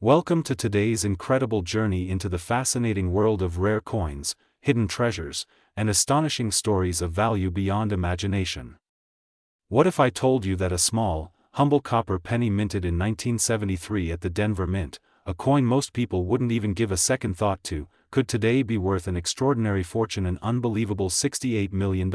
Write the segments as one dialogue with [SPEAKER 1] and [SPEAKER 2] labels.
[SPEAKER 1] Welcome to today's incredible journey into the fascinating world of rare coins, hidden treasures, and astonishing stories of value beyond imagination. What if I told you that a small, humble copper penny minted in 1973 at the Denver Mint, a coin most people wouldn't even give a second thought to, could today be worth an extraordinary fortune, an unbelievable $68 million?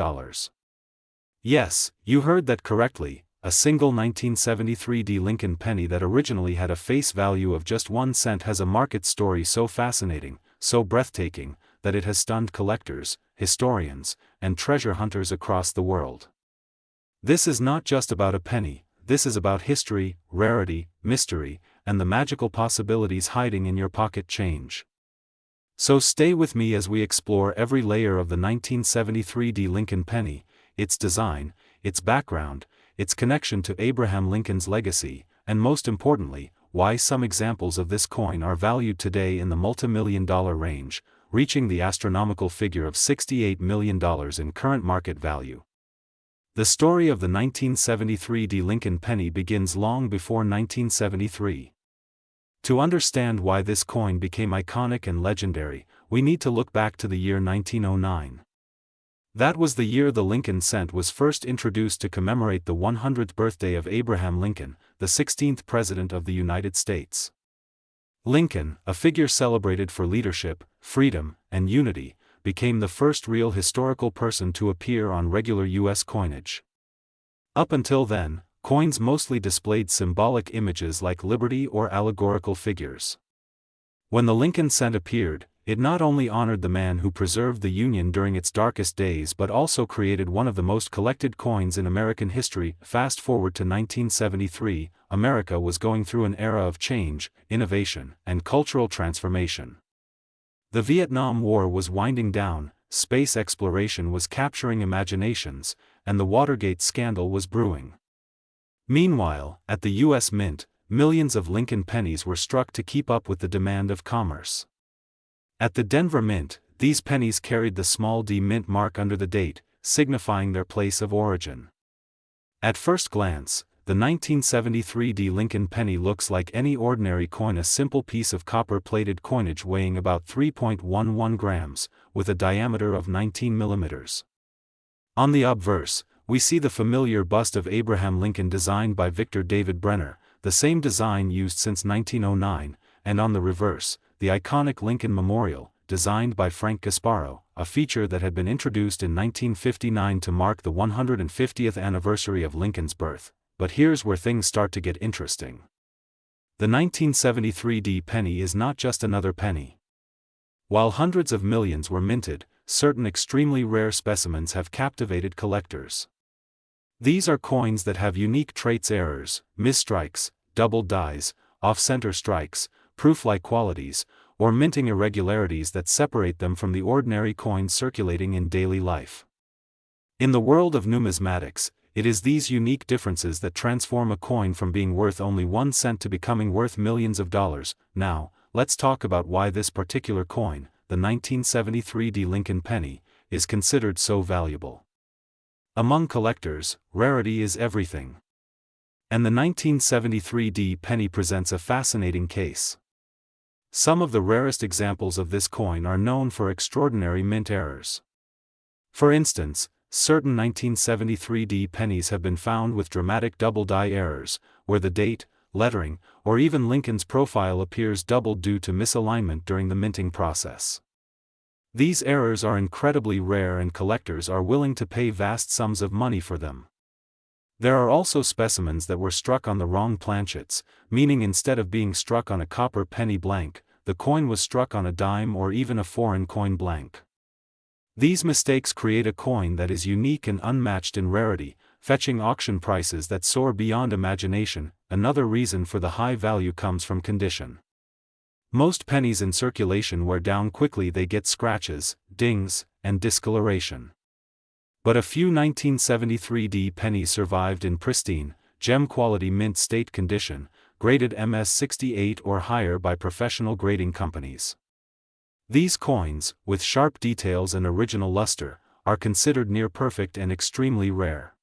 [SPEAKER 1] Yes, you heard that correctly. A single 1973 Lincoln penny that originally had a face value of just 1 cent has a market story so fascinating, so breathtaking, that it has stunned collectors, historians, and treasure hunters across the world. This is not just about a penny, this is about history, rarity, mystery, and the magical possibilities hiding in your pocket change. So stay with me as we explore every layer of the 1973 Lincoln penny, its design, its background, its connection to Abraham Lincoln's legacy, and most importantly, why some examples of this coin are valued today in the multi-million-dollar range, reaching the astronomical figure of $68 million in current market value. The story of the 1973 Lincoln penny begins long before 1973. To understand why this coin became iconic and legendary, we need to look back to the year 1909. That was the year the Lincoln cent was first introduced to commemorate the 100th birthday of Abraham Lincoln, the 16th President of the United States. Lincoln, a figure celebrated for leadership, freedom, and unity, became the first real historical person to appear on regular U.S. coinage. Up until then, coins mostly displayed symbolic images like liberty or allegorical figures. When the Lincoln cent appeared, it not only honored the man who preserved the Union during its darkest days but also created one of the most collected coins in American history. Fast forward to 1973, America was going through an era of change, innovation, and cultural transformation. The Vietnam War was winding down, space exploration was capturing imaginations, and the Watergate scandal was brewing. Meanwhile, at the U.S. Mint, millions of Lincoln pennies were struck to keep up with the demand of commerce. At the Denver Mint, these pennies carried the small d mint mark under the date, signifying their place of origin. At first glance, the 1973 Lincoln penny looks like any ordinary coin, a simple piece of copper-plated coinage weighing about 3.11 grams, with a diameter of 19 millimeters. On the obverse, we see the familiar bust of Abraham Lincoln designed by Victor David Brenner, the same design used since 1909, and on the reverse, the iconic Lincoln Memorial, designed by Frank Gasparo, a feature that had been introduced in 1959 to mark the 150th anniversary of Lincoln's birth. But here's where things start to get interesting. The 1973 penny is not just another penny. While hundreds of millions were minted, certain extremely rare specimens have captivated collectors. These are coins that have unique traits: errors, misstrikes, double dies, off-center strikes, proof-like qualities, or minting irregularities that separate them from the ordinary coins circulating in daily life. In the world of numismatics, it is these unique differences that transform a coin from being worth only 1 cent to becoming worth millions of dollars. Now, let's talk about why this particular coin, the 1973 Lincoln penny, is considered so valuable. Among collectors, rarity is everything. And the 1973 penny presents a fascinating case. Some of the rarest examples of this coin are known for extraordinary mint errors. For instance, certain 1973 pennies have been found with dramatic double die errors, where the date, lettering, or even Lincoln's profile appears doubled due to misalignment during the minting process. These errors are incredibly rare and collectors are willing to pay vast sums of money for them. There are also specimens that were struck on the wrong planchets, meaning instead of being struck on a copper penny blank, the coin was struck on a dime or even a foreign coin blank. These mistakes create a coin that is unique and unmatched in rarity, fetching auction prices that soar beyond imagination. Another reason for the high value comes from condition. Most pennies in circulation wear down quickly, they get scratches, dings, and discoloration. But a few 1973 pennies survived in pristine, gem-quality mint state condition, graded MS-68 or higher by professional grading companies. These coins, with sharp details and original luster, are considered near-perfect and extremely rare.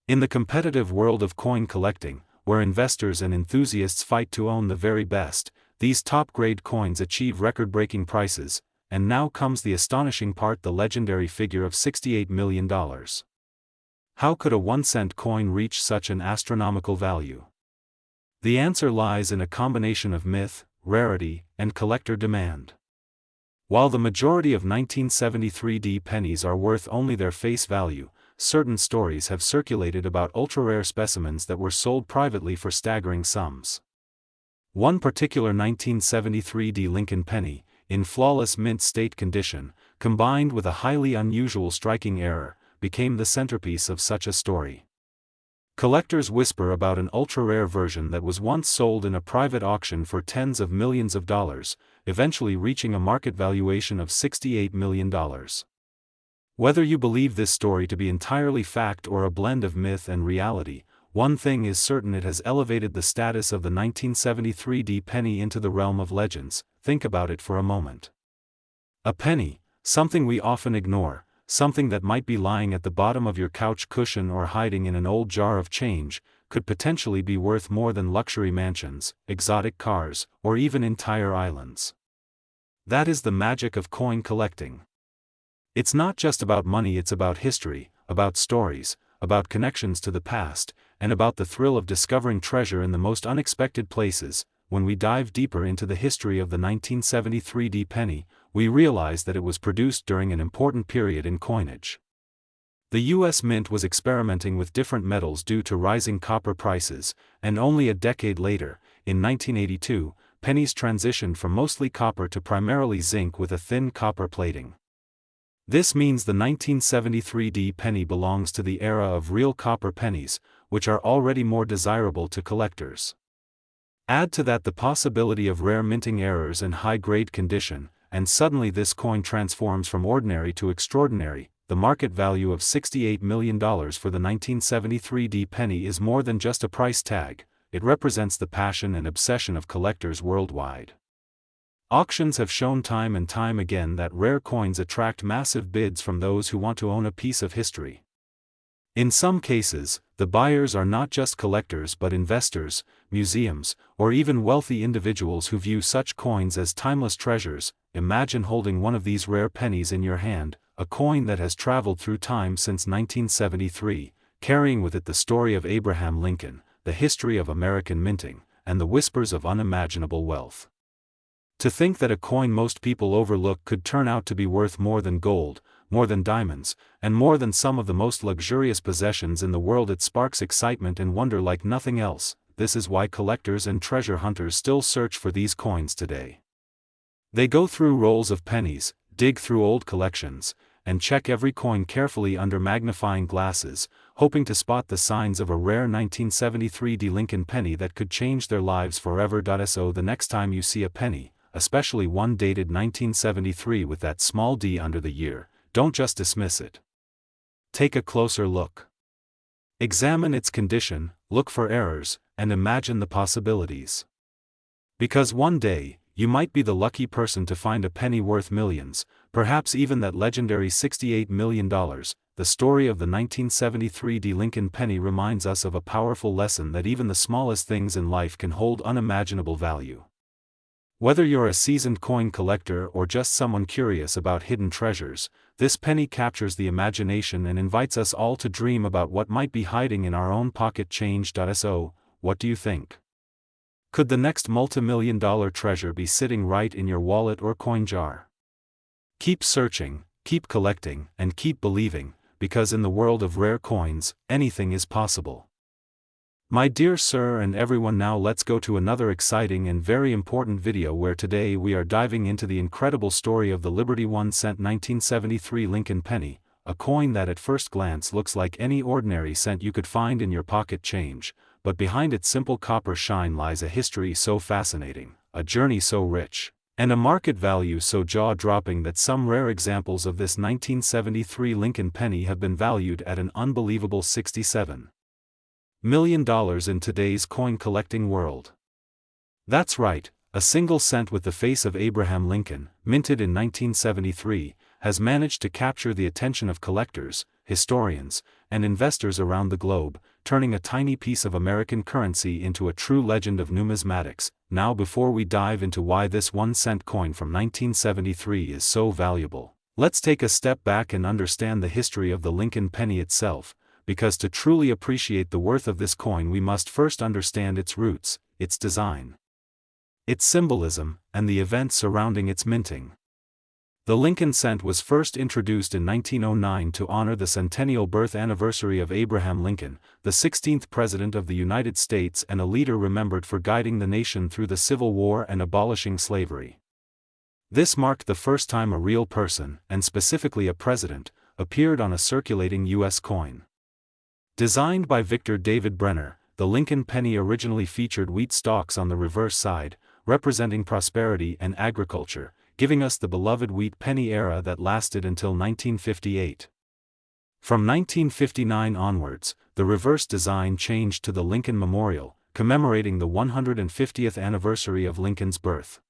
[SPEAKER 1] In the competitive world of coin collecting, where investors and enthusiasts fight to own the very best, these top-grade coins achieve record-breaking prices, and now comes the astonishing part: the legendary figure of $68 million. How could a 1-cent coin reach such an astronomical value? The answer lies in a combination of myth, rarity, and collector demand. While the majority of 1973 pennies are worth only their face value, certain stories have circulated about ultra-rare specimens that were sold privately for staggering sums. One particular 1973 Lincoln penny, in flawless mint state condition, combined with a highly unusual striking error, became the centerpiece of such a story. Collectors whisper about an ultra-rare version that was once sold in a private auction for tens of millions of dollars, eventually reaching a market valuation of $68 million. Whether you believe this story to be entirely fact or a blend of myth and reality, one thing is certain: it has elevated the status of the 1973 penny into the realm of legends. Think about it for a moment. A penny, something we often ignore, something that might be lying at the bottom of your couch cushion or hiding in an old jar of change, could potentially be worth more than luxury mansions, exotic cars, or even entire islands. That is the magic of coin collecting. It's not just about money, it's about history, about stories, about connections to the past, and about the thrill of discovering treasure in the most unexpected places. When we dive deeper into the history of the 1973 penny, we realize that it was produced during an important period in coinage. The U.S. Mint was experimenting with different metals due to rising copper prices, and only a decade later, in 1982, pennies transitioned from mostly copper to primarily zinc with a thin copper plating. This means the 1973 penny belongs to the era of real copper pennies, which are already more desirable to collectors. Add to that the possibility of rare minting errors and high-grade condition, and suddenly this coin transforms from ordinary to extraordinary. The market value of $68 million for the 1973 penny is more than just a price tag, it represents the passion and obsession of collectors worldwide. Auctions have shown time and time again that rare coins attract massive bids from those who want to own a piece of history. In some cases, the buyers are not just collectors but investors, museums, or even wealthy individuals who view such coins as timeless treasures. Imagine holding one of these rare pennies in your hand, a coin that has traveled through time since 1973, carrying with it the story of Abraham Lincoln, the history of American minting, and the whispers of unimaginable wealth. To think that a coin most people overlook could turn out to be worth more than gold, more than diamonds, and more than some of the most luxurious possessions in the world, it sparks excitement and wonder like nothing else. This is why collectors and treasure hunters still search for these coins today. They go through rolls of pennies, dig through old collections, and check every coin carefully under magnifying glasses, hoping to spot the signs of a rare 1973 Lincoln penny that could change their lives forever. So the next time you see a penny, especially one dated 1973 with that small d under the year, don't just dismiss it. Take a closer look. Examine its condition, look for errors, and imagine the possibilities. Because one day, you might be the lucky person to find a penny worth millions, perhaps even that legendary $68 million. The story of the 1973 Lincoln penny reminds us of a powerful lesson that even the smallest things in life can hold unimaginable value. Whether you're a seasoned coin collector or just someone curious about hidden treasures, this penny captures the imagination and invites us all to dream about what might be hiding in our own pocket change. So, what do you think? Could the next multi-million-dollar treasure be sitting right in your wallet or coin jar? Keep searching, keep collecting, and keep believing, because in the world of rare coins, anything is possible. My dear sir and everyone, now let's go to another exciting and very important video where today we are diving into the incredible story of the Liberty 1-cent 1973 Lincoln penny, a coin that at first glance looks like any ordinary cent you could find in your pocket change, but behind its simple copper shine lies a history so fascinating, a journey so rich, and a market value so jaw-dropping that some rare examples of this 1973 Lincoln penny have been valued at an unbelievable $67 million in today's coin collecting world. That's right, a single cent with the face of Abraham Lincoln, minted in 1973, has managed to capture the attention of collectors, historians, and investors around the globe, turning a tiny piece of American currency into a true legend of numismatics. Now, before we dive into why this 1-cent coin from 1973 is so valuable, let's take a step back and understand the history of the Lincoln penny itself, because to truly appreciate the worth of this coin we must first understand its roots, its design, its symbolism, and the events surrounding its minting. The Lincoln cent was first introduced in 1909 to honor the centennial birth anniversary of Abraham Lincoln, the 16th President of the United States and a leader remembered for guiding the nation through the Civil War and abolishing slavery. This marked the first time a real person, and specifically a president, appeared on a circulating U.S. coin. Designed by Victor David Brenner, the Lincoln penny originally featured wheat stalks on the reverse side, representing prosperity and agriculture, giving us the beloved wheat penny era that lasted until 1958. From 1959 onwards, the reverse design changed to the Lincoln Memorial, commemorating the 150th anniversary of Lincoln's birth.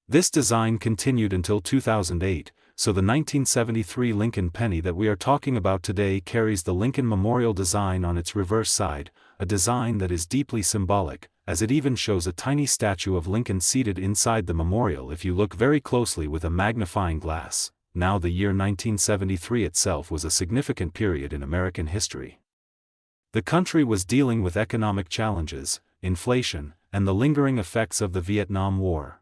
[SPEAKER 1] This design continued until 2008, so the 1973 Lincoln penny that we are talking about today carries the Lincoln Memorial design on its reverse side, a design that is deeply symbolic, as it even shows a tiny statue of Lincoln seated inside the memorial if you look very closely with a magnifying glass. Now, the year 1973 itself was a significant period in American history. The country was dealing with economic challenges, inflation, and the lingering effects of the Vietnam War.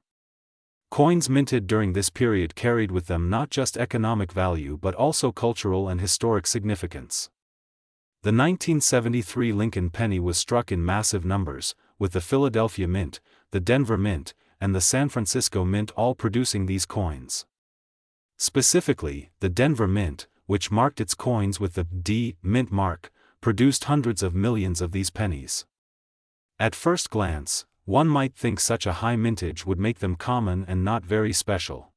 [SPEAKER 1] Coins minted during this period carried with them not just economic value but also cultural and historic significance. The 1973 Lincoln penny was struck in massive numbers, with the Philadelphia Mint, the Denver Mint, and the San Francisco Mint all producing these coins. Specifically, the Denver Mint, which marked its coins with the D Mint mark, produced hundreds of millions of these pennies. At first glance, one might think such a high mintage would make them common and not very special.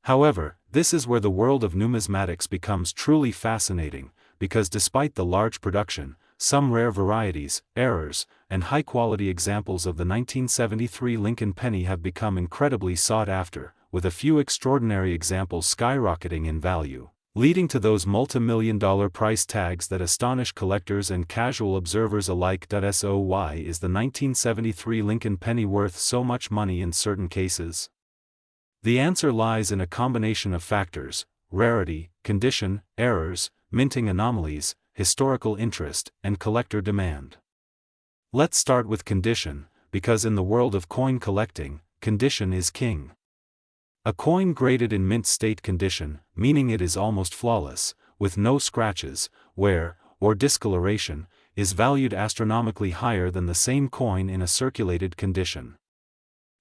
[SPEAKER 1] However, this is where the world of numismatics becomes truly fascinating, because despite the large production, some rare varieties, errors, and high-quality examples of the 1973 Lincoln penny have become incredibly sought after, with a few extraordinary examples skyrocketing in value, leading to those multi-million-dollar price tags that astonish collectors and casual observers alike. So why is the 1973 Lincoln penny worth so much money in certain cases? The answer lies in a combination of factors: rarity, condition, errors, minting anomalies, historical interest, and collector demand. Let's start with condition, because in the world of coin collecting, condition is king. A coin graded in mint state condition, meaning it is almost flawless, with no scratches, wear, or discoloration, is valued astronomically higher than the same coin in a circulated condition.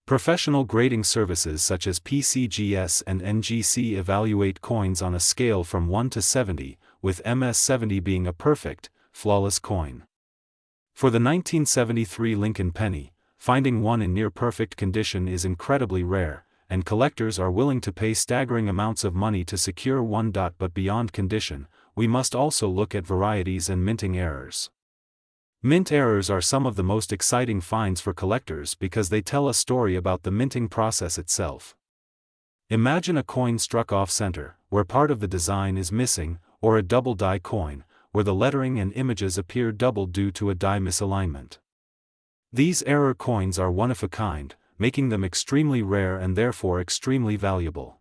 [SPEAKER 1] Professional grading services such as PCGS and NGC evaluate coins on a scale from 1 to 70, with MS70 being a perfect, flawless coin. For the 1973 Lincoln penny, finding one in near-perfect condition is incredibly rare, and collectors are willing to pay staggering amounts of money to secure one. But beyond condition, we must also look at varieties and minting errors. Mint errors are some of the most exciting finds for collectors because they tell a story about the minting process itself. Imagine a coin struck off-center, where part of the design is missing, or a double die coin, where the lettering and images appear doubled due to a die misalignment. These error coins are one of a kind, making them extremely rare and therefore extremely valuable.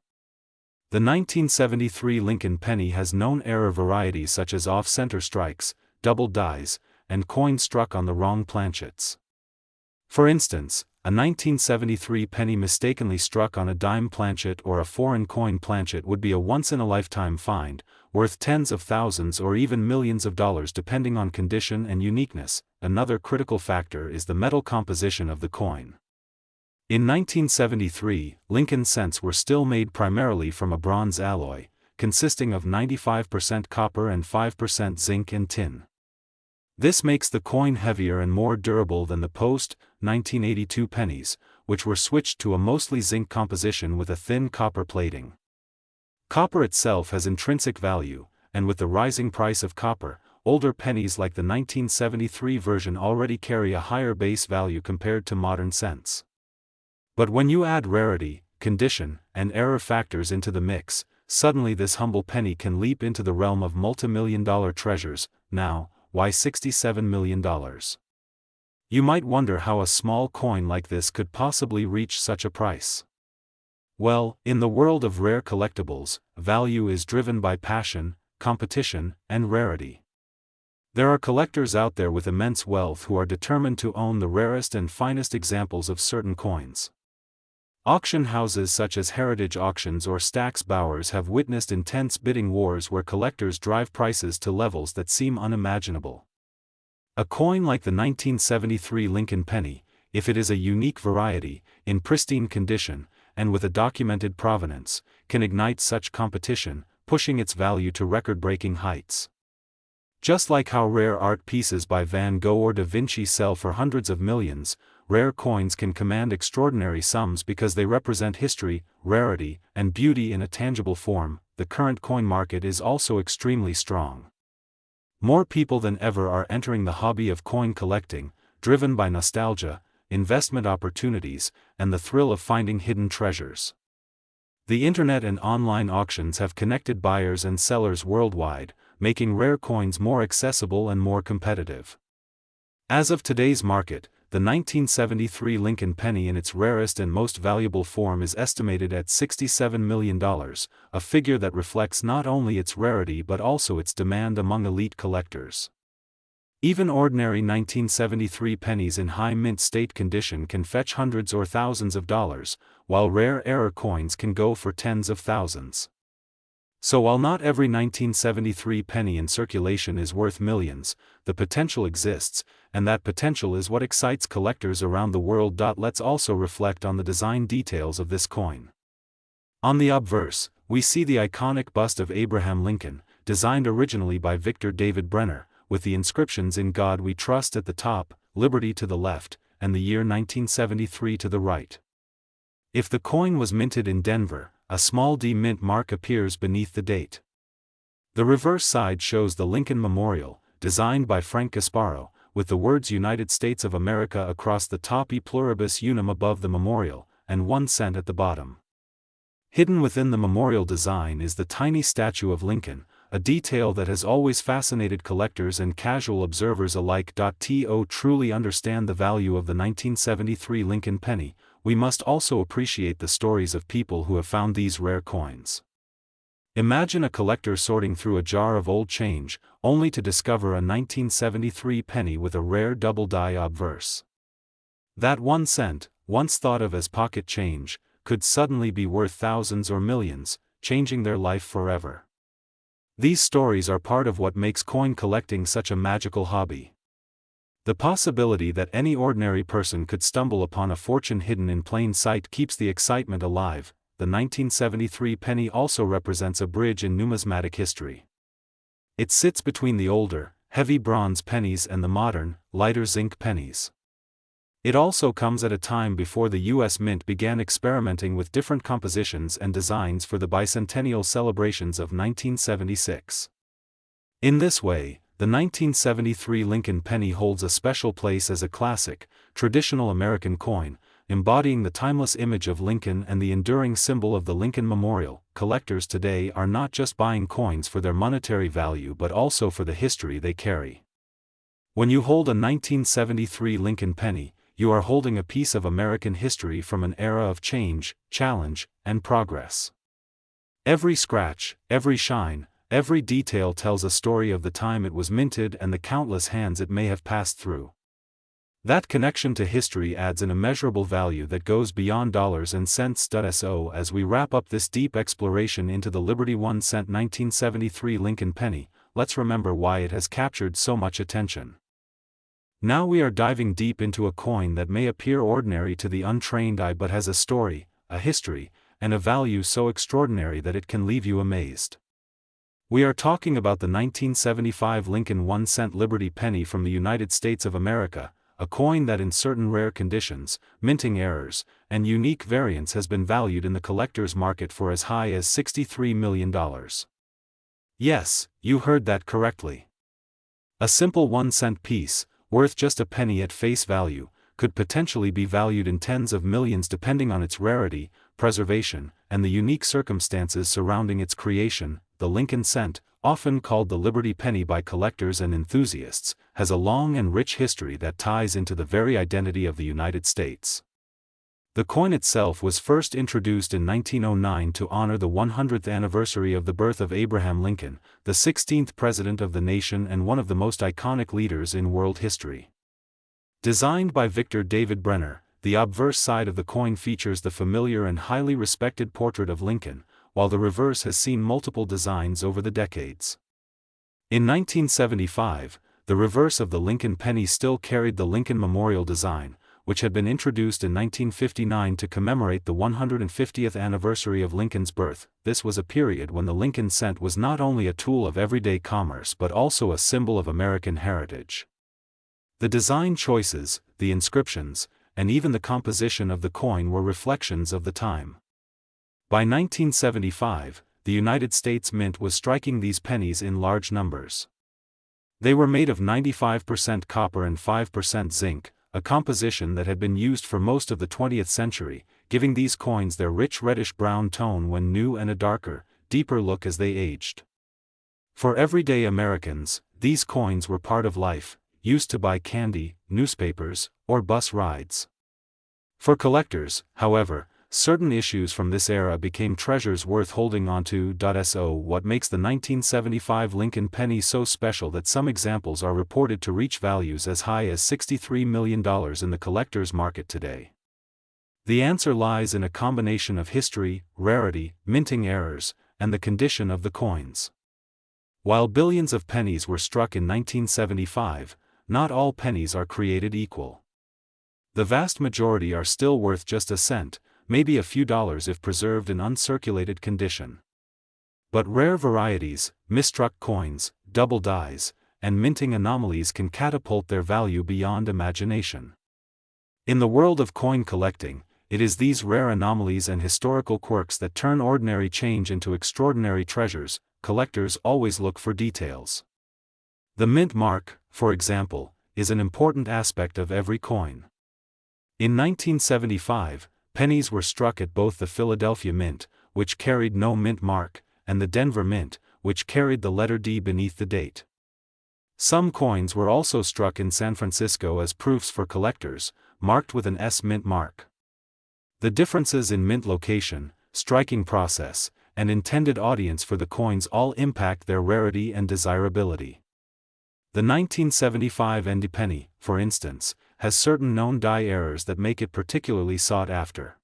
[SPEAKER 1] The 1973 Lincoln penny has known error varieties such as off-center strikes, double dies, and coins struck on the wrong planchets. For instance, a 1973 penny mistakenly struck on a dime planchet or a foreign coin planchet would be a once-in-a-lifetime find, worth tens of thousands or even millions of dollars depending on condition and uniqueness. Another critical factor is the metal composition of the coin. In 1973, Lincoln cents were still made primarily from a bronze alloy, consisting of 95% copper and 5% zinc and tin. This makes the coin heavier and more durable than the post-1982 pennies, which were switched to a mostly zinc composition with a thin copper plating. Copper itself has intrinsic value, and with the rising price of copper, older pennies like the 1973 version already carry a higher base value compared to modern cents. But when you add rarity, condition, and error factors into the mix, suddenly this humble penny can leap into the realm of multi-million-dollar treasures. Now, why $67 million? You might wonder how a small coin like this could possibly reach such a price. Well, in the world of rare collectibles, value is driven by passion, competition, and rarity. There are collectors out there with immense wealth who are determined to own the rarest and finest examples of certain coins. Auction houses such as Heritage Auctions or Stack's Bowers have witnessed intense bidding wars where collectors drive prices to levels that seem unimaginable. A coin like the 1973 Lincoln penny, if it is a unique variety, in pristine condition, and with a documented provenance, can ignite such competition, pushing its value to record-breaking heights. Just like how rare art pieces by Van Gogh or Da Vinci sell for hundreds of millions, rare coins can command extraordinary sums because they represent history, rarity, and beauty in a tangible form. The current coin market is also extremely strong. More people than ever are entering the hobby of coin collecting, driven by nostalgia, investment opportunities, and the thrill of finding hidden treasures. The internet and online auctions have connected buyers and sellers worldwide, making rare coins more accessible and more competitive. As of today's market, the 1973 Lincoln penny in its rarest and most valuable form is estimated at $67 million, a figure that reflects not only its rarity but also its demand among elite collectors. Even ordinary 1973 pennies in high mint state condition can fetch hundreds or thousands of dollars, while rare error coins can go for tens of thousands. So while not every 1973 penny in circulation is worth millions, the potential exists, and that potential is what excites collectors around the world. Let's also reflect on the design details of this coin. On the obverse, we see the iconic bust of Abraham Lincoln, designed originally by Victor David Brenner, with the inscriptions "In God We Trust" at the top, "Liberty" to the left, and the year 1973 to the right. If the coin was minted in Denver, a small D mint mark appears beneath the date. The reverse side shows the Lincoln Memorial, designed by Frank Gasparo, with the words United States of America across the top, E pluribus unum above the memorial, and 1 cent at the bottom. Hidden within the memorial design is the tiny statue of Lincoln, a detail that has always fascinated collectors and casual observers alike. To truly understand the value of the 1973 Lincoln penny, we must also appreciate the stories of people who have found these rare coins. Imagine a collector sorting through a jar of old change, only to discover a 1973 penny with a rare double die obverse. That 1 cent, once thought of as pocket change, could suddenly be worth thousands or millions, changing their life forever. These stories are part of what makes coin collecting such a magical hobby. The possibility that any ordinary person could stumble upon a fortune hidden in plain sight keeps the excitement alive. The 1973 penny also represents a bridge in numismatic history. It sits between the older, heavy bronze pennies and the modern, lighter zinc pennies. It also comes at a time before the U.S. Mint began experimenting with different compositions and designs for the bicentennial celebrations of 1976. In this way, the 1973 Lincoln penny holds a special place as a classic, traditional American coin, embodying the timeless image of Lincoln and the enduring symbol of the Lincoln Memorial. Collectors today are not just buying coins for their monetary value but also for the history they carry. When you hold a 1973 Lincoln penny, you are holding a piece of American history from an era of change, challenge, and progress. Every scratch, every shine, every detail tells a story of the time it was minted and the countless hands it may have passed through. That connection to history adds an immeasurable value that goes beyond dollars and cents. So as we wrap up this deep exploration into the Liberty 1 cent 1973 Lincoln penny, let's remember why it has captured so much attention. Now we are diving deep into a coin that may appear ordinary to the untrained eye but has a story, a history, and a value so extraordinary that it can leave you amazed. We are talking about the 1975 Lincoln 1 cent Liberty penny from the United States of America, a coin that in certain rare conditions, minting errors, and unique variants has been valued in the collector's market for as high as $63 million. Yes, you heard that correctly. A simple 1 cent piece, worth just a penny at face value, could potentially be valued in tens of millions depending on its rarity, preservation, and the unique circumstances surrounding its creation. The Lincoln cent, often called the Liberty Penny by collectors and enthusiasts, has a long and rich history that ties into the very identity of the United States. The coin itself was first introduced in 1909 to honor the 100th anniversary of the birth of Abraham Lincoln, the 16th president of the nation and one of the most iconic leaders in world history. Designed by Victor David Brenner, the obverse side of the coin features the familiar and highly respected portrait of Lincoln, while the reverse has seen multiple designs over the decades. In 1975, the reverse of the Lincoln penny still carried the Lincoln Memorial design, which had been introduced in 1959 to commemorate the 150th anniversary of Lincoln's birth. This was a period when the Lincoln cent was not only a tool of everyday commerce but also a symbol of American heritage. The design choices, the inscriptions, and even the composition of the coin were reflections of the time. By 1975, the United States Mint was striking these pennies in large numbers. They were made of 95% copper and 5% zinc, a composition that had been used for most of the 20th century, giving these coins their rich reddish-brown tone when new and a darker, deeper look as they aged. For everyday Americans, these coins were part of life, used to buy candy, newspapers, or bus rides. For collectors, however, certain issues from this era became treasures worth holding onto. So what makes the 1975 Lincoln penny so special that some examples are reported to reach values as high as $63 million in the collector's market today? The answer lies in a combination of history, rarity, minting errors, and the condition of the coins. While billions of pennies were struck in 1975, not all pennies are created equal. The vast majority are still worth just a cent, maybe a few dollars if preserved in uncirculated condition. But rare varieties, misstruck coins, double dies, and minting anomalies can catapult their value beyond imagination. In the world of coin collecting, it is these rare anomalies and historical quirks that turn ordinary change into extraordinary treasures. Collectors always look for details. The mint mark, for example, is an important aspect of every coin. In 1975, pennies were struck at both the Philadelphia Mint, which carried no mint mark, and the Denver Mint, which carried the letter D beneath the date. Some coins were also struck in San Francisco as proofs for collectors, marked with an S mint mark. The differences in mint location, striking process, and intended audience for the coins all impact their rarity and desirability. The 1975 ND penny, for instance, has certain known die errors that make it particularly sought after.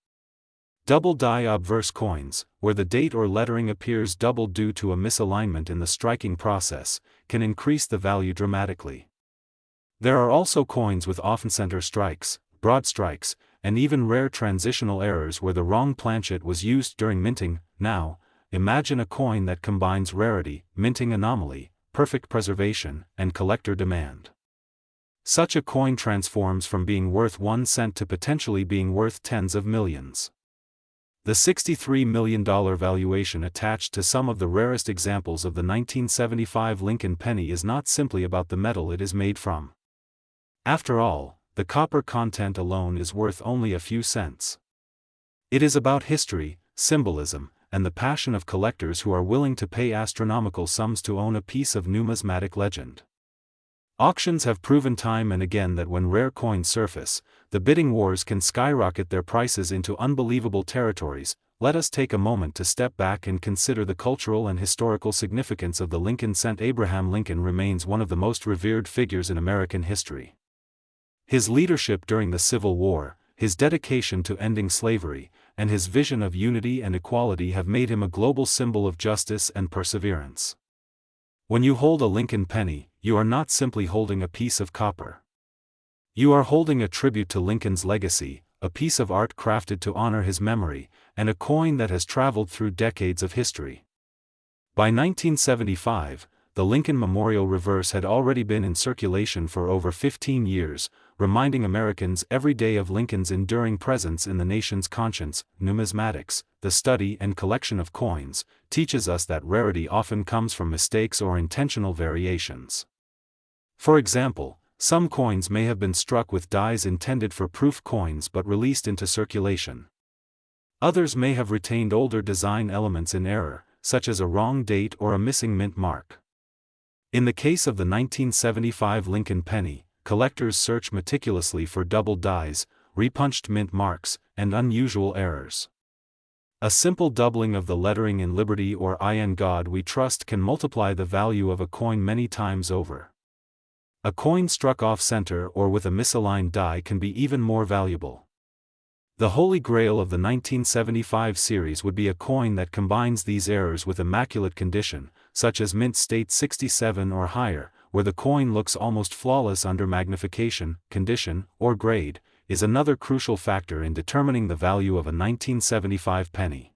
[SPEAKER 1] Double die obverse coins, where the date or lettering appears doubled due to a misalignment in the striking process, can increase the value dramatically. There are also coins with off-center strikes, broad strikes, and even rare transitional errors where the wrong planchet was used during minting. Now, imagine a coin that combines rarity, minting anomaly, perfect preservation, and collector demand. Such a coin transforms from being worth 1 cent to potentially being worth tens of millions. The $63 million valuation attached to some of the rarest examples of the 1975 Lincoln penny is not simply about the metal it is made from. After all, the copper content alone is worth only a few cents. It is about history, symbolism, and the passion of collectors who are willing to pay astronomical sums to own a piece of numismatic legend. Auctions have proven time and again that when rare coins surface, the bidding wars can skyrocket their prices into unbelievable territories. Let us take a moment to step back and consider the cultural and historical significance of the Lincoln cent. Abraham Lincoln remains one of the most revered figures in American history. His leadership during the Civil War, his dedication to ending slavery, and his vision of unity and equality have made him a global symbol of justice and perseverance. When you hold a Lincoln penny, you are not simply holding a piece of copper. You are holding a tribute to Lincoln's legacy, a piece of art crafted to honor his memory, and a coin that has traveled through decades of history. By 1975, the Lincoln Memorial reverse had already been in circulation for over 15 years, reminding Americans every day of Lincoln's enduring presence in the nation's conscience. Numismatics, the study and collection of coins, teaches us that rarity often comes from mistakes or intentional variations. For example, some coins may have been struck with dies intended for proof coins but released into circulation. Others may have retained older design elements in error, such as a wrong date or a missing mint mark. In the case of the 1975 Lincoln penny, collectors search meticulously for double dies, repunched mint marks, and unusual errors. A simple doubling of the lettering in Liberty or In God We Trust can multiply the value of a coin many times over. A coin struck off-center or with a misaligned die can be even more valuable. The holy grail of the 1975 series would be a coin that combines these errors with immaculate condition, such as mint state 67 or higher, where the coin looks almost flawless under magnification, condition, or grade, is another crucial factor in determining the value of a 1975 penny.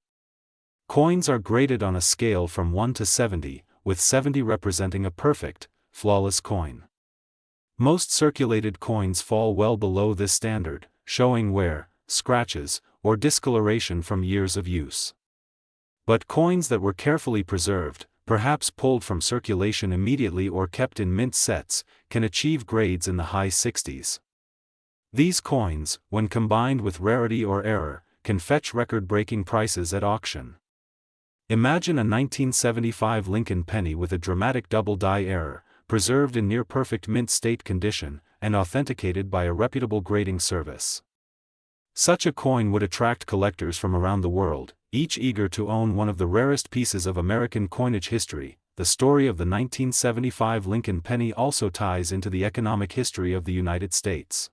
[SPEAKER 1] Coins are graded on a scale from 1 to 70, with 70 representing a perfect, flawless coin. Most circulated coins fall well below this standard, showing wear, scratches, or discoloration from years of use. But coins that were carefully preserved, perhaps pulled from circulation immediately or kept in mint sets, can achieve grades in the high 60s. These coins, when combined with rarity or error, can fetch record-breaking prices at auction. Imagine a 1975 Lincoln penny with a dramatic double die error, preserved in near-perfect mint state condition, and authenticated by a reputable grading service. Such a coin would attract collectors from around the world, each eager to own one of the rarest pieces of American coinage history. The story of the 1975 Lincoln penny also ties into the economic history of the United States.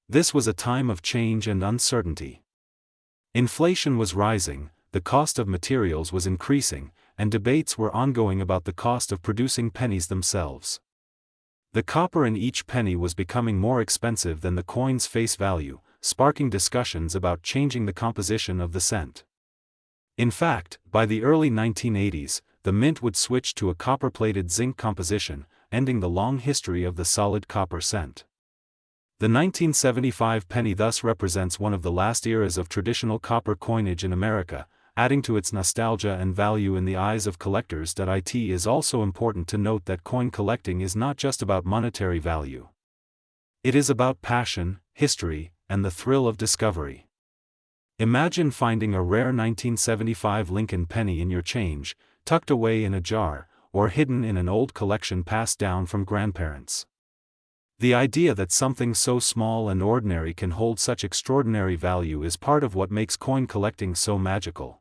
[SPEAKER 1] This was a time of change and uncertainty. Inflation was rising, the cost of materials was increasing, and debates were ongoing about the cost of producing pennies themselves. The copper in each penny was becoming more expensive than the coin's face value, sparking discussions about changing the composition of the cent. In fact, by the early 1980s, the mint would switch to a copper-plated zinc composition, ending the long history of the solid copper cent. The 1975 penny thus represents one of the last eras of traditional copper coinage in America, adding to its nostalgia and value in the eyes of collectors. It is also important to note that coin collecting is not just about monetary value. It is about passion, history, and the thrill of discovery. Imagine finding a rare 1975 Lincoln penny in your change, tucked away in a jar, or hidden in an old collection passed down from grandparents. The idea that something so small and ordinary can hold such extraordinary value is part of what makes coin collecting so magical.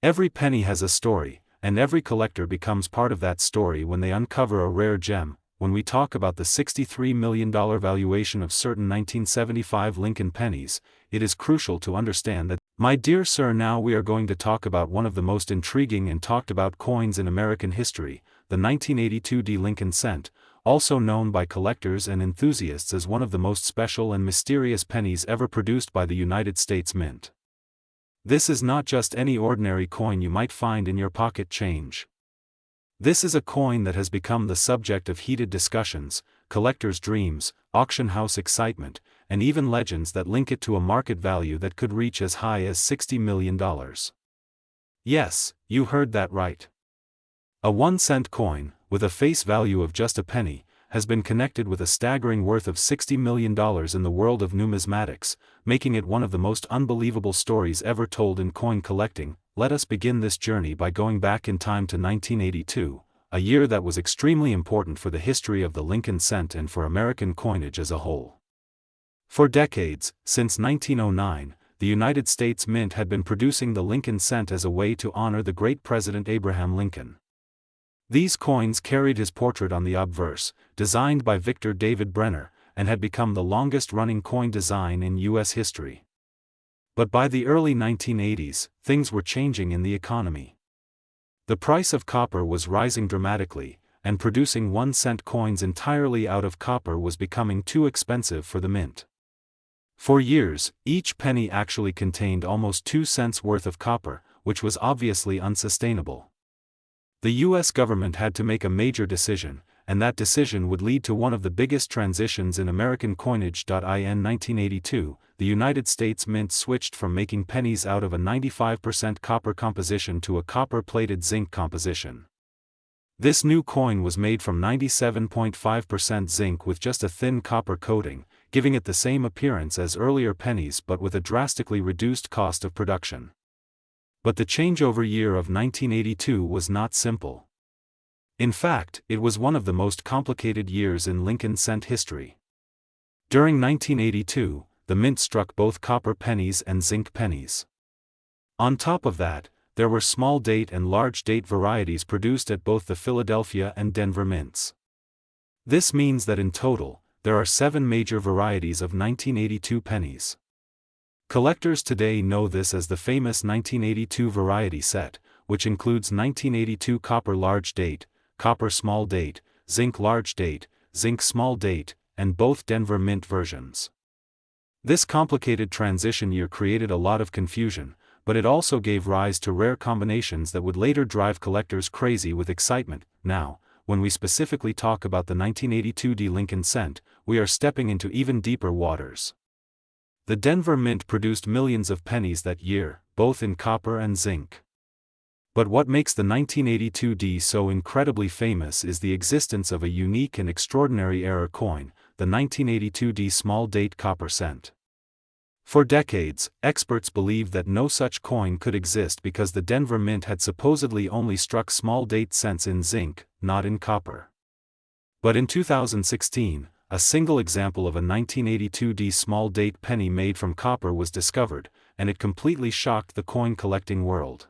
[SPEAKER 1] Every penny has a story, and every collector becomes part of that story when they uncover a rare gem. When we talk about the $63 million valuation of certain 1975 Lincoln pennies, it is crucial to understand that, my dear sir, now we are going to talk about one of the most intriguing and talked about coins in American history, the 1982 D Lincoln cent, also known by collectors and enthusiasts as one of the most special and mysterious pennies ever produced by the United States Mint. This is not just any ordinary coin you might find in your pocket change. This is a coin that has become the subject of heated discussions, collectors' dreams, auction house excitement, and even legends that link it to a market value that could reach as high as $60 million. Yes, you heard that right. A 1-cent coin, with a face value of just a penny, has been connected with a staggering worth of $60 million in the world of numismatics, making it one of the most unbelievable stories ever told in coin collecting. Let us begin this journey by going back in time to 1982, a year that was extremely important for the history of the Lincoln cent and for American coinage as a whole. For decades, since 1909, the United States Mint had been producing the Lincoln cent as a way to honor the great President Abraham Lincoln. These coins carried his portrait on the obverse, designed by Victor David Brenner, and had become the longest-running coin design in U.S. history. But by the early 1980s, things were changing in the economy. The price of copper was rising dramatically, and producing 1-cent coins entirely out of copper was becoming too expensive for the mint. For years, each penny actually contained almost 2 cents worth of copper, which was obviously unsustainable. The U.S. government had to make a major decision, and that decision would lead to one of the biggest transitions in American coinage. In 1982, the United States Mint switched from making pennies out of a 95% copper composition to a copper-plated zinc composition. This new coin was made from 97.5% zinc with just a thin copper coating, giving it the same appearance as earlier pennies but with a drastically reduced cost of production. But the changeover year of 1982 was not simple. In fact, it was one of the most complicated years in Lincoln cent history. During 1982, the mint struck both copper pennies and zinc pennies. On top of that, there were small date and large date varieties produced at both the Philadelphia and Denver mints. This means that in total, there are 7 major varieties of 1982 pennies. Collectors today know this as the famous 1982 variety set, which includes 1982 copper large date, copper small date, zinc large date, zinc small date, and both Denver mint versions. This complicated transition year created a lot of confusion, but it also gave rise to rare combinations that would later drive collectors crazy with excitement. Now, when we specifically talk about the 1982 Lincoln cent, we are stepping into even deeper waters. The Denver mint produced millions of pennies that year, both in copper and zinc. But what makes the 1982 so incredibly famous is the existence of a unique and extraordinary error coin, the 1982 small date copper cent. For decades, experts believed that no such coin could exist because the Denver mint had supposedly only struck small date cents in zinc, not in copper. But in 2016, a single example of a 1982 small date penny made from copper was discovered, and it completely shocked the coin collecting world.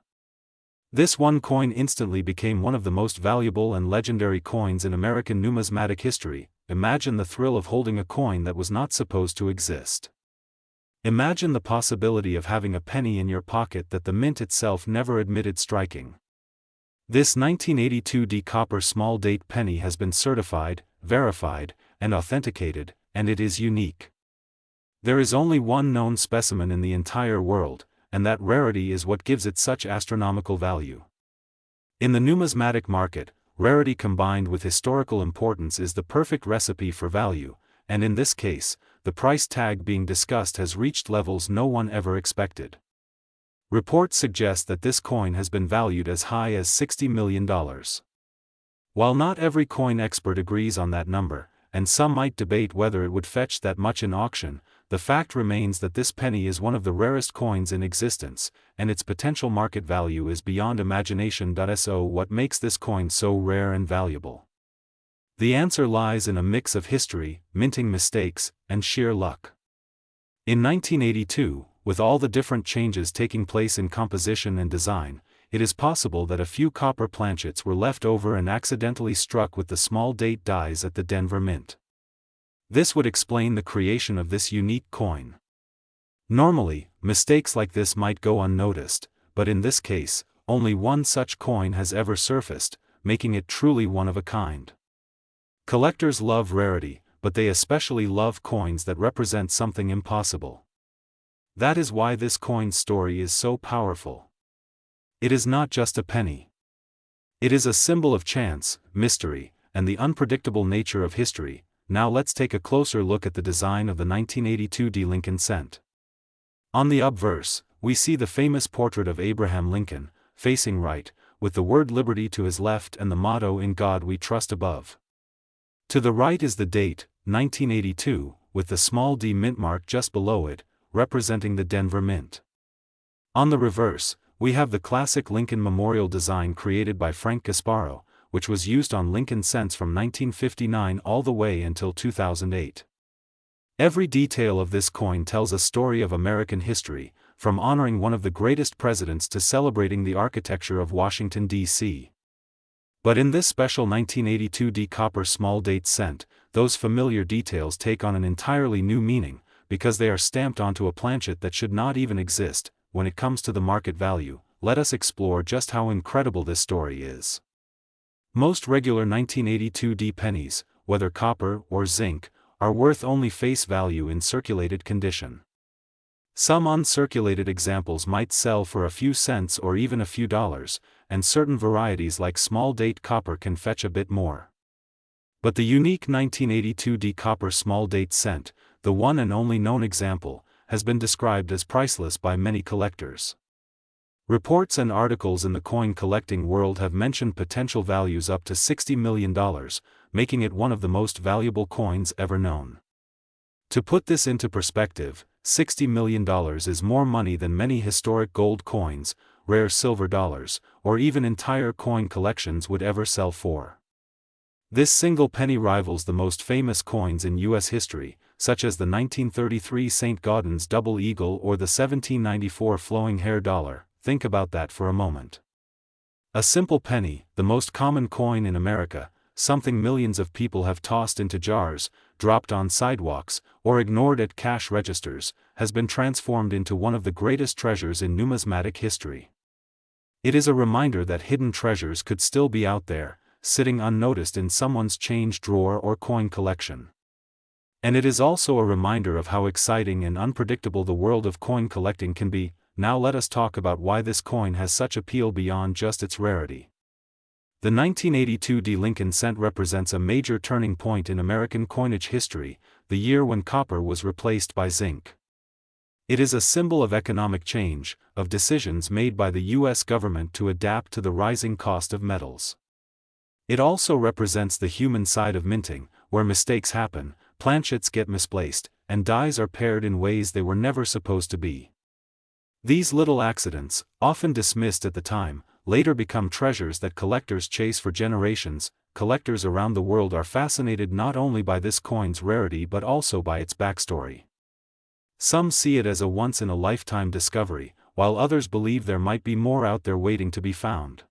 [SPEAKER 1] This one coin instantly became one of the most valuable and legendary coins in American numismatic history. Imagine the thrill of holding a coin that was not supposed to exist. Imagine the possibility of having a penny in your pocket that the mint itself never admitted striking. This 1982 copper small date penny has been certified, verified, and authenticated, and it is unique. There is only one known specimen in the entire world, and that rarity is what gives it such astronomical value. In the numismatic market, rarity combined with historical importance is the perfect recipe for value, and in this case, the price tag being discussed has reached levels no one ever expected. Reports suggest that this coin has been valued as high as $60 million. While not every coin expert agrees on that number, and some might debate whether it would fetch that much in auction, the fact remains that this penny is one of the rarest coins in existence, and its potential market value is beyond imagination. So what makes this coin so rare and valuable? The answer lies in a mix of history, minting mistakes, and sheer luck. In 1982, with all the different changes taking place in composition and design, it is possible that a few copper planchets were left over and accidentally struck with the small date dies at the Denver mint. This would explain the creation of this unique coin. Normally, mistakes like this might go unnoticed, but in this case, only one such coin has ever surfaced, making it truly one of a kind. Collectors love rarity, but they especially love coins that represent something impossible. That is why this coin's story is so powerful. It is not just a penny. It is a symbol of chance, mystery, and the unpredictable nature of history. Now let's take a closer look at the design of the 1982 Lincoln cent. On the obverse, we see the famous portrait of Abraham Lincoln, facing right, with the word liberty to his left and the motto "In God We Trust" above. To the right is the date, 1982, with the small d mint mark just below it, representing the Denver mint. On the reverse, we have the classic Lincoln memorial design created by Frank Gasparo, which was used on Lincoln cents from 1959 all the way until 2008. Every detail of this coin tells a story of American history, from honoring one of the greatest presidents to celebrating the architecture of Washington, D.C. But in this special 1982 copper small date cent, those familiar details take on an entirely new meaning, because they are stamped onto a planchet that should not even exist. When it comes to the market value, let us explore just how incredible this story is. Most regular 1982 pennies, whether copper or zinc, are worth only face value in circulated condition. Some uncirculated examples might sell for a few cents or even a few dollars, and certain varieties like small date copper can fetch a bit more. But the unique 1982 copper small date cent, the one and only known example, has been described as priceless by many collectors. Reports and articles in the coin collecting world have mentioned potential values up to $60 million, making it one of the most valuable coins ever known. To put this into perspective, $60 million is more money than many historic gold coins, rare silver dollars, or even entire coin collections would ever sell for. This single penny rivals the most famous coins in U.S. history, such as the 1933 St. Gaudens Double Eagle or the 1794 Flowing Hair Dollar. Think about that for a moment. A simple penny, the most common coin in America, something millions of people have tossed into jars, dropped on sidewalks, or ignored at cash registers, has been transformed into one of the greatest treasures in numismatic history. It is a reminder that hidden treasures could still be out there, sitting unnoticed in someone's change drawer or coin collection. And it is also a reminder of how exciting and unpredictable the world of coin collecting can be. Now let us talk about why this coin has such appeal beyond just its rarity. The 1982 D. Lincoln cent represents a major turning point in American coinage history, the year when copper was replaced by zinc. It is a symbol of economic change, of decisions made by the U.S. government to adapt to the rising cost of metals. It also represents the human side of minting, where mistakes happen, planchets get misplaced, and dies are paired in ways they were never supposed to be. These little accidents, often dismissed at the time, later become treasures that collectors chase for generations. Collectors around the world are fascinated not only by this coin's rarity but also by its backstory. Some see it as a once-in-a-lifetime discovery, while others believe there might be more out there waiting to be found.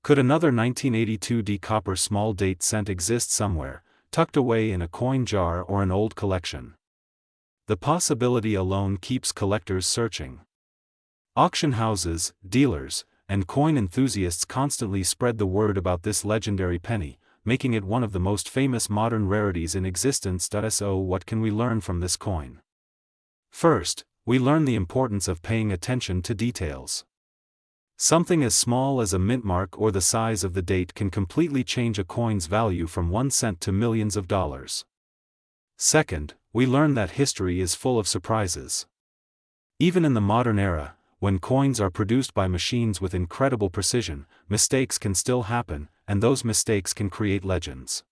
[SPEAKER 1] Could another 1982 D copper small date cent exist somewhere, tucked away in a coin jar or an old collection? The possibility alone keeps collectors searching. Auction houses, dealers, and coin enthusiasts constantly spread the word about this legendary penny, making it one of the most famous modern rarities in existence. So what can we learn from this coin? First, we learn the importance of paying attention to details. Something as small as a mint mark or the size of the date can completely change a coin's value from 1 cent to millions of dollars. Second, we learn that history is full of surprises. Even in the modern era, when coins are produced by machines with incredible precision, mistakes can still happen, and those mistakes can create legends.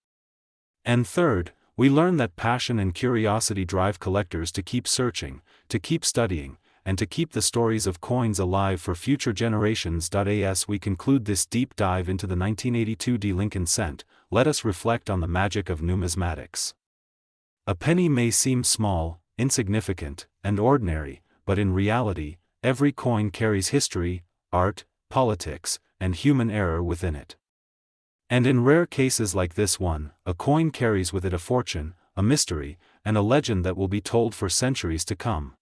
[SPEAKER 1] And third, we learn that passion and curiosity drive collectors to keep searching, to keep studying, and to keep the stories of coins alive for future generations. As we conclude this deep dive into the 1982 D. Lincoln cent, let us reflect on the magic of numismatics. A penny may seem small, insignificant, and ordinary, but in reality, every coin carries history, art, politics, and human error within it. And in rare cases like this one, a coin carries with it a fortune, a mystery, and a legend that will be told for centuries to come.